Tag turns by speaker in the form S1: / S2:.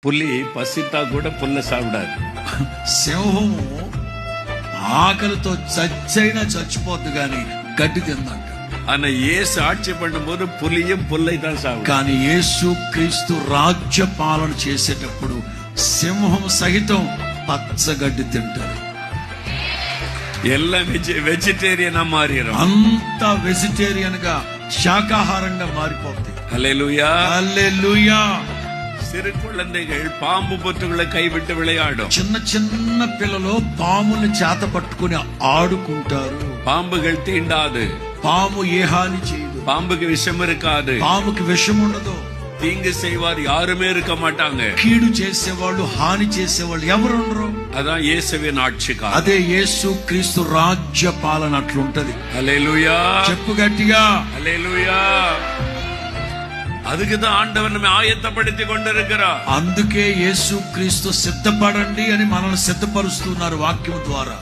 S1: పులి పసితా కూడా పుల్ల సావిడాదు.
S2: సింహము ఆకలితో చచ్చైనా చచ్చిపోద్దు గాని గడ్డి తిందంట.
S1: ஆனா இயேசு ஆட்சி பண்ணும்போது புலியும் புல்லை தான் சாப்பிடும்.
S2: కానీ యేసు క్రీస్తు రాజ్య పాలన చేసేటప్పుడు సింహం సహితం పచ్చగడ్డి తింటారు.
S1: எல்லாம் வெஜிடேரியனா மாறிடும்.
S2: అంత వెజిటేరియన్ గా శాకాహారంగా మారిపోతుంది.
S1: హల్లెలూయా
S2: హల్లెలూయా.
S1: சிறு குழந்தைகள் பாம்பு பொத்துகளை கைவிட்டு விளையாடும்.
S2: చిన్న చిన్న పిల్లలు పాముని చేత పట్టుకుని ఆడుకుంటారు.
S1: பாம்புகள் தீண்டாது.
S2: పాము ఏ హాని చేయదు.
S1: பாம்புக்கு விஷம் இருக்காது.
S2: పాముకి విషం ఉండదు.
S1: தீங்கு செய்வார் யாருமே இருக்க மாட்டாங்க.
S2: కీడు చేసేవాళ్ళు హాని చేసేవాళ్ళు ఎవరు ఉండరు.
S1: அதான் இயேசுவின் ஆட்சிக்காலம்.
S2: అదే యేసు క్రీస్తు రాజ్య పాలన అట్లుంటది.
S1: హల్లెలూయా.
S2: చెప్పు గట్టిగా
S1: హల్లెలూయా. அதுக்குதான் ஆண்டவர் நம்மை ஆயத்தப்படுத்தி கொண்டிருக்கிறார்.
S2: అందుకే యేసు క్రీస్తు సిద్ధపడండి అని మనల్ని సిద్ధపరుస్తున్నారు వాక్యం ద్వారా.